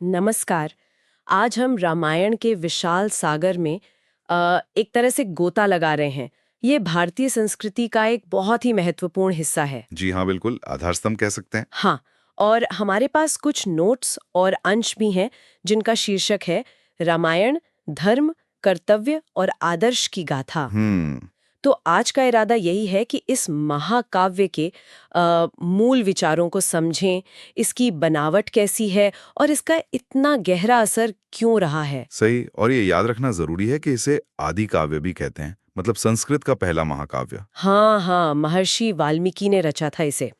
नमस्कार। आज हम रामायण के विशाल सागर में एक तरह से गोता लगा रहे हैं। ये भारतीय संस्कृति का एक बहुत ही महत्वपूर्ण हिस्सा है। जी हाँ, बिल्कुल आधार स्तंभ कह सकते हैं। हाँ, और हमारे पास कुछ नोट्स और अंश भी हैं जिनका शीर्षक है रामायण, धर्म, कर्तव्य और आदर्श की गाथा। हम्म। तो आज का इरादा यही है कि इस महाकाव्य के मूल विचारों को समझें, इसकी बनावट कैसी है और इसका इतना गहरा असर क्यों रहा है। सही। और ये याद रखना जरूरी है कि इसे आदि काव्य भी कहते हैं, मतलब संस्कृत का पहला महाकाव्य। हाँ हाँ, महर्षि वाल्मीकि ने रचा था इसे।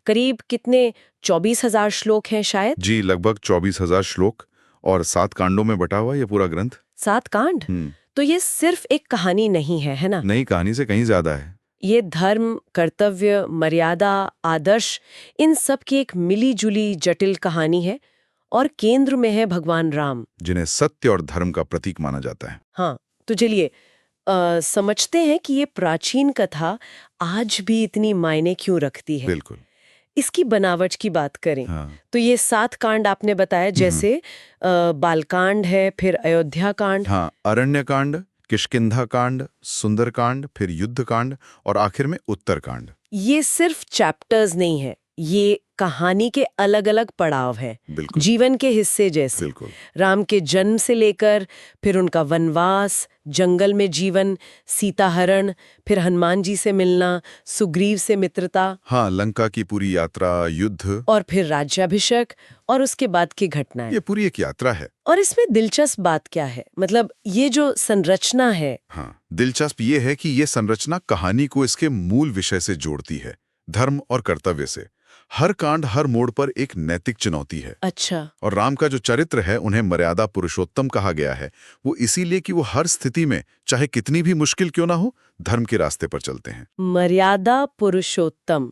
करीब कितने 24,000 श्लोक हैं शायद। जी, लगभग 24,000 श्लोक और 7 कांडों में बटा हुआ ये पूरा ग्रंथ। 7 कांड। हम्म। तो ये सिर्फ एक कहानी नहीं है ना। नई कहानी से कहीं ज्यादा है। ये धर्म, कर्तव्य, मर्यादा, आदर्श, इन सब की एक मिली जुली जटिल कहानी है। और केंद्र में है भगवान राम, जिन्हें सत्य और धर्म का प्रतीक माना जाता है। हाँ। तो चलिए समझते हैं कि ये प्राचीन कथा आज भी इतनी मायने क्यों रखती है। बिल्कुल। इसकी बनावट की बात करें हाँ। तो ये 7 कांड आपने बताया, जैसे बालकांड है, फिर अयोध्या कांड। हाँ, अरण्य कांड, किष्किंधा कांड, सुंदरकांड, फिर युद्ध कांड और आखिर में उत्तरकांड। ये सिर्फ चैप्टर्स नहीं है, ये कहानी के अलग अलग पड़ाव हैं, बिल्कुल। जीवन के हिस्से जैसे। बिल्कुल। राम के जन्म से लेकर फिर उनका वनवास, जंगल में जीवन, सीता हरण, फिर हनुमान जी से मिलना, सुग्रीव से मित्रता, हाँ, लंका की पूरी यात्रा, युद्ध, और फिर राज्याभिषेक और उसके बाद की घटनाएं। ये पूरी एक यात्रा है। और इसमें दिलचस्प बात क्या है, मतलब ये जो संरचना है। हाँ, दिलचस्प ये है कि ये संरचना कहानी को इसके मूल विषय से जोड़ती है, धर्म और कर्तव्य से। हर कांड, हर मोड़ पर एक नैतिक चुनौती है। अच्छा। और राम का जो चरित्र है, उन्हें मर्यादा पुरुषोत्तम कहा गया है। वो इसीलिए कि वो हर स्थिति में, चाहे कितनी भी मुश्किल क्यों ना हो, धर्म के रास्ते पर चलते हैं। मर्यादा पुरुषोत्तम,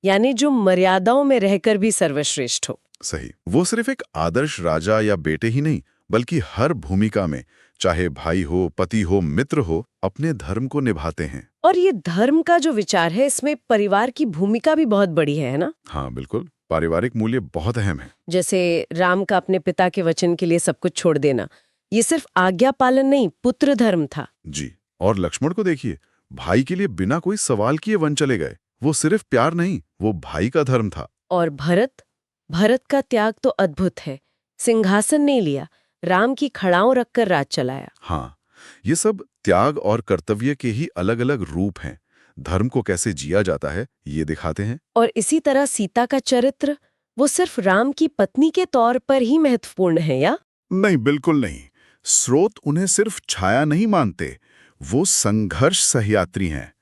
यानी जो मर्यादाओं में रहकर भी सर्वश्रेष्ठ हो। सही। वो सिर्फ एक आदर्श राजा या बेटे ही नहीं, बल्कि हर भूमिका में, चाहे भाई हो, पति हो, मित्र हो, अपने धर्म को निभाते हैं। और ये धर्म का जो विचार है, इसमें परिवार की भूमिका भी बहुत बड़ी है ना। हाँ, बिल्कुल। पारिवारिक मूल्य बहुत अहम है। जैसे राम का अपने पिता के वचन के लिए सब कुछ छोड़ देना, ये सिर्फ आज्ञा पालन नहीं, पुत्र धर्म था। जी। और लक्ष्मण को देखिए, भाई के लिए बिना कोई सवाल किए वन चले गए। वो सिर्फ प्यार नहीं, वो भाई का धर्म था। और भरत, भरत का त्याग तो अद्भुत है। सिंहासन नहीं लिया, राम की खड़ाओं रखकर राज चलाया। हाँ, ये सब त्याग और कर्तव्य के ही अलग अलग रूप हैं। धर्म को कैसे जिया जाता है, ये दिखाते हैं। और इसी तरह सीता का चरित्र, वो सिर्फ राम की पत्नी के तौर पर ही महत्वपूर्ण है या? नहीं, बिल्कुल नहीं। स्रोत उन्हें सिर्फ छाया नहीं मानते, वो संघर्ष सहयात्री हैं।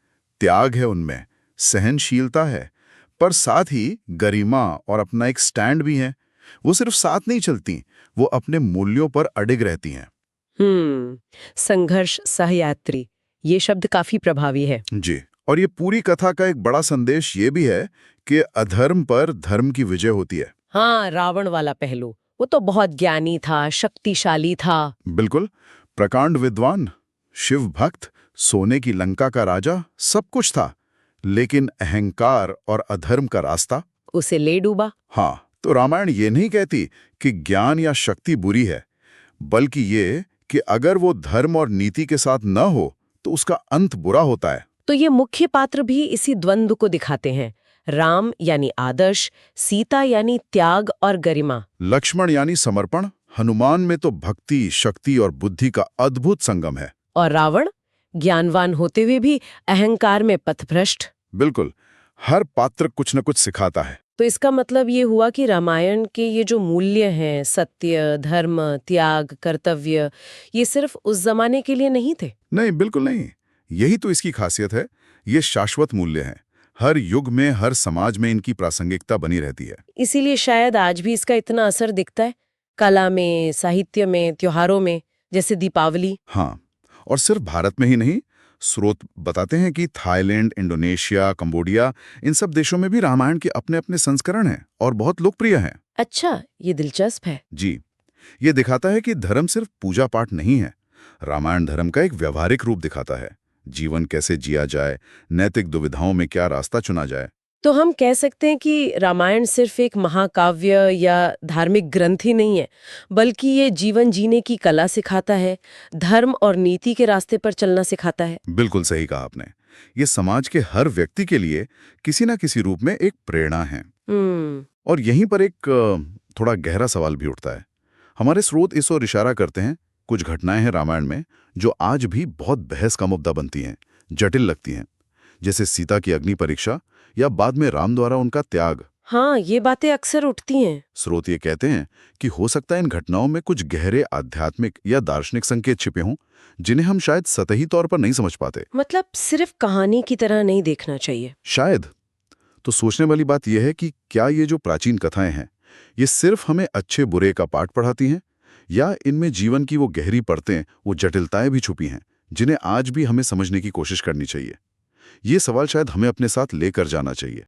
त्याग है उनमें, सहनशीलता है, पर साथ ही गरिमा और अपना एक स्टैंड भी है। वो सिर्फ साथ नहीं चलती, वो अपने मूल्यों पर अडिग रहती हैं। संघर्ष सहयात्री, ये शब्द काफी प्रभावी है। जी। और ये पूरी कथा का एक बड़ा संदेश ये भी है कि अधर्म पर धर्म की विजय होती है। हाँ, रावण वाला पहलू, वो तो बहुत ज्ञानी था, शक्तिशाली था। बिल्कुल। प्रकांड विद्वान, शिव भक्त, सोने की लंका का राजा, सब कुछ था। लेकिन अहंकार और अधर्म का रास्ता उसे ले डूबा। हाँ, तो रामायण ये नहीं कहती कि ज्ञान या शक्ति बुरी है, बल्कि ये कि अगर वो धर्म और नीति के साथ न हो तो उसका अंत बुरा होता है। तो ये मुख्य पात्र भी इसी द्वंद्व को दिखाते हैं। राम यानी आदर्श, सीता यानी त्याग और गरिमा, लक्ष्मण यानी समर्पण, हनुमान में तो भक्ति, शक्ति और बुद्धि का अद्भुत संगम है। और रावण ज्ञानवान होते हुए भी अहंकार में पथभ्रष्ट। बिल्कुल। हर पात्र कुछ न कुछ सिखाता है। तो इसका मतलब ये हुआ कि रामायण के ये जो मूल्य हैं, सत्य, धर्म, त्याग, कर्तव्य, ये सिर्फ उस जमाने के लिए नहीं थे। नहीं, बिल्कुल नहीं। यही तो इसकी खासियत है। ये शाश्वत मूल्य हैं। हर युग में, हर समाज में इनकी प्रासंगिकता बनी रहती है। इसीलिए शायद आज भी इसका इतना असर दिखता है, कला में, साहित्य में, त्योहारों में, जैसे दीपावली। हाँ, और सिर्फ भारत में ही नहीं, स्रोत बताते हैं कि थाईलैंड, इंडोनेशिया, कंबोडिया, इन सब देशों में भी रामायण के अपने अपने संस्करण हैं और बहुत लोकप्रिय हैं। अच्छा, ये दिलचस्प है। जी। ये दिखाता है कि धर्म सिर्फ पूजा पाठ नहीं है। रामायण धर्म का एक व्यवहारिक रूप दिखाता है। जीवन कैसे जिया जाए, नैतिक दुविधाओं में क्या रास्ता चुना जाए। तो हम कह सकते हैं कि रामायण सिर्फ एक महाकाव्य या धार्मिक ग्रंथ ही नहीं है, बल्कि ये जीवन जीने की कला सिखाता है, धर्म और नीति के रास्ते पर चलना सिखाता है। बिल्कुल सही कहा आपने। ये समाज के हर व्यक्ति के लिए किसी ना किसी रूप में एक प्रेरणा है। हम्म। और यहीं पर एक थोड़ा गहरा सवाल भी उठता है। हमारे स्रोत इस ओर इशारा करते हैं, कुछ घटनाएं हैं रामायण में जो आज भी बहुत बहस का मुद्दा बनती हैं, जटिल लगती हैं, जैसे सीता की अग्नि परीक्षा या बाद में राम द्वारा उनका त्याग। हाँ, ये बातें अक्सर उठती हैं। स्रोत ये कहते हैं कि हो सकता है इन घटनाओं में कुछ गहरे आध्यात्मिक या दार्शनिक संकेत छिपे हों, जिन्हें हम शायद सतही तौर पर नहीं समझ पाते। मतलब सिर्फ कहानी की तरह नहीं देखना चाहिए। शायद। तो सोचने वाली बात यह है कि क्या ये जो प्राचीन कथाएं हैं, ये सिर्फ हमें अच्छे बुरे का पाठ पढ़ाती हैं, या इनमें जीवन की वो गहरी परतें, वो जटिलताएं भी छुपी हैं, जिन्हें आज भी हमें समझने की कोशिश करनी चाहिए। ये सवाल शायद हमें अपने साथ लेकर जाना चाहिए।